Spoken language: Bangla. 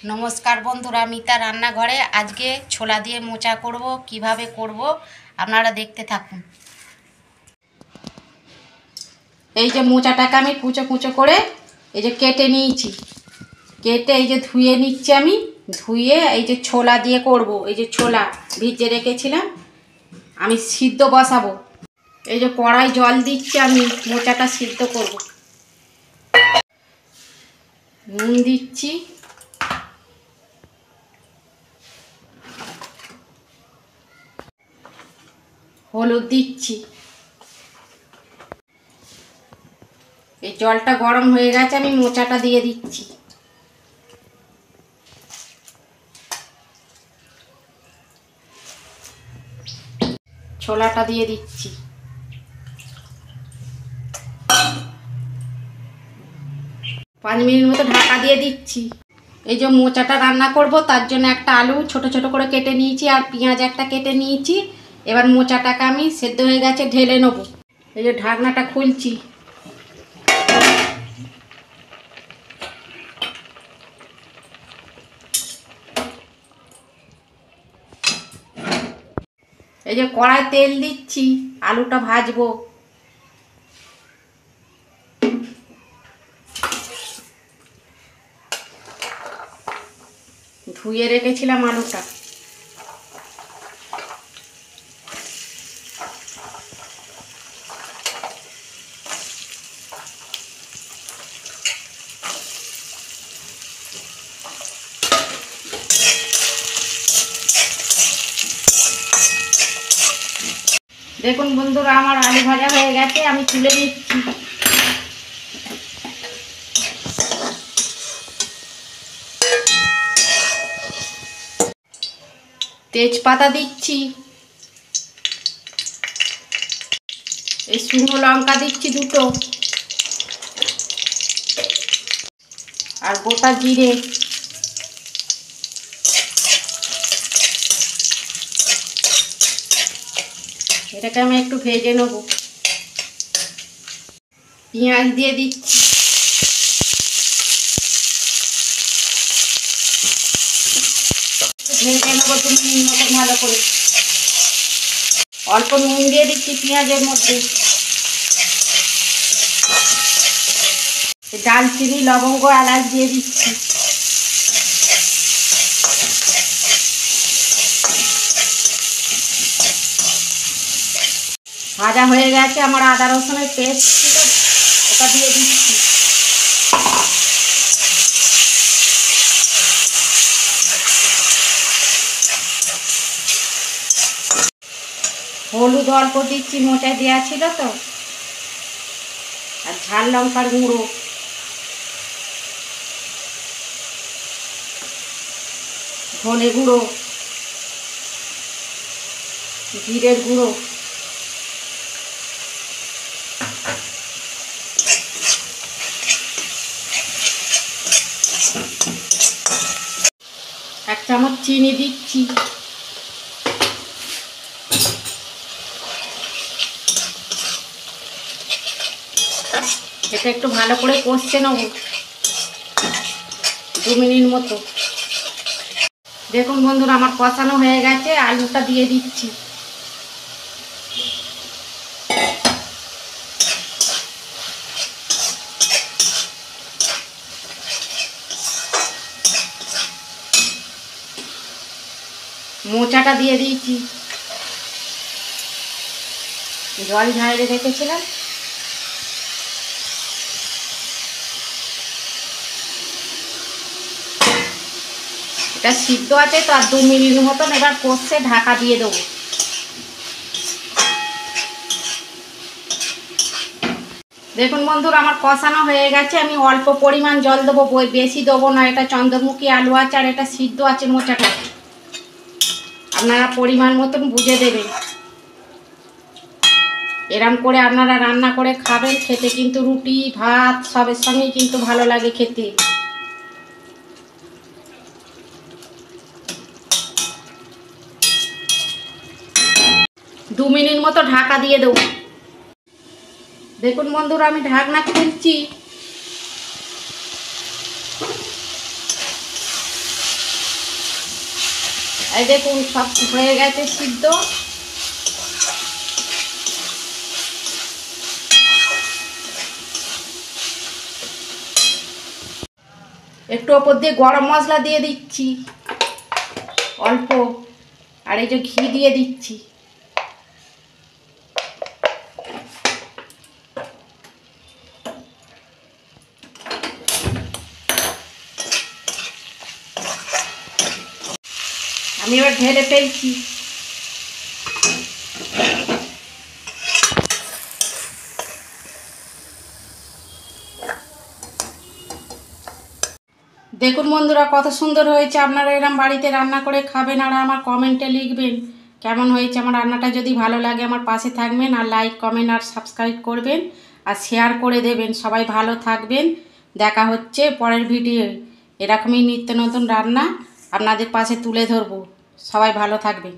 नमस्कार बंधुरा मिता रान्नाघरे आज के छोला दिए मोचा करब किभाबे करब आपनारा देखते थाकुन। এই যে মোচাটাকে আমি কুচো কুচো করে এই যে কেটে নিয়েছি, কেটে এই যে ধুয়ে নিচ্ছি। আমি ধুয়ে এই যে ছোলা দিয়ে করব। এই যে ছোলা ভিজে রেখেছিলাম, আমি সিদ্ধ বসাবো। এই যে কড়াই জল দিচ্ছি, আমি মোচাটা সিদ্ধ করব। নুন দিচ্ছি, হলুদ দিচ্ছি। এই জলটা গরম হয়ে গেছে, আমি মোচাটা দিয়ে দিচ্ছি। ছোলাটা দিয়ে দিচ্ছি। 5 মিনিট মতো ঢাকা দিয়ে দিচ্ছি। এই যে মোচাটা রান্না করব তার জন্য একটা আলু ছোট ছোট করে কেটে নিয়েছি আর পেঁয়াজ একটা কেটে নিয়েছি। এবার মোচাটাকে আমি সেদ্ধ হয়ে গেছে ঢেলে নেব। এই যে ঢাকনাটা খুলছি। এই যে কড়াই তেল দিচ্ছি, আলুটা ভাজবো। ধুয়ে রেখেছিলাম আলুটা। দেখুন বন্ধুরা, আমার আলু ভাজা হয়ে গেছে, আমি তুলে নিচ্ছি। তেজপাতা দিচ্ছি, এই শুকনো লঙ্কা দিচ্ছি 2টো, আর গোটা জিরে। এটাকে আমি একটু ভেজে নেব। পেঁয়াজ দিয়ে দিচ্ছি। ভেজে নেবো 2 মিনিট মতো ভালো করে। অল্প নুন দিয়ে দিচ্ছি পেঁয়াজের মধ্যে। দালচিনি, লবঙ্গ, এলাচ দিয়ে দিচ্ছি। ভাজা হয়ে গেছে, আমার আদা রসুনের পেস্ট ছিল ওটা দিয়ে দিচ্ছি। হলুদ অল্প দিচ্ছি, মোচায় দেওয়া ছিল তো। আর ঝাল লঙ্কার গুঁড়ো, ধনে গুঁড়ো, জিরের গুঁড়ো, এক চামচ চিনি দিচ্ছি। এটা একটু ভালো করে কষতে নেব 2 মিনিট মতো। দেখুন বন্ধুরা, আমার কষানো হয়ে গেছে, আলুটা দিয়ে দিচ্ছি। মোচাটা দিয়ে দিয়েছি, জল ঝাড়িয়ে রেখেছিলাম। এটা সিদ্ধ আছে তো, আর 2 মিনিট মতন এবার কষে ঢাকা দিয়ে দেবো। দেখুন বন্ধুরা, আমার কষানো হয়ে গেছে, আমি অল্প পরিমাণ জল দেবো, বেশি দেবো না। এটা চন্দ্রমুখী আলু আছে আর এটা সিদ্ধ আছে মোচাটা, আপনারা পরিমাণ মতন বুঝে দেবেন। এরম করে আপনারা রান্না করে খাবেন, খেতে কিন্তু রুটি ভাত সবের সঙ্গেই কিন্তু ভালো লাগে খেতে। দু মিনিট মতো ঢাকা দিয়ে দেবো। দেখুন বন্ধুরা, আমি ঢাকনা খুলছি। এই দেখুন সব হয়ে গেছে সিদ্ধ। একটু ওপর দিয়ে গরম মশলা দিয়ে দিচ্ছি অল্প, আর এই যে ঘি দিয়ে দিচ্ছি। আমি এবার ঢেলে ফেলছি। দেখুন বন্ধুরা কত সুন্দর হয়েছে। আপনারা এরকম বাড়িতে রান্না করে খাবেন আর আমার কমেন্টে লিখবেন কেমন হয়েছে। আমার রান্নাটা যদি ভালো লাগে আমার পাশে থাকবেন, আর লাইক কমেন্ট আর সাবস্ক্রাইব করবেন, আর শেয়ার করে দেবেন। সবাই ভালো থাকবেন। দেখা হচ্ছে পরের ভিডিও। এরকমই নিত্য নতুন রান্না আপনাদের পাশে তুলে ধরবো। সবাই ভালো থাকবেন।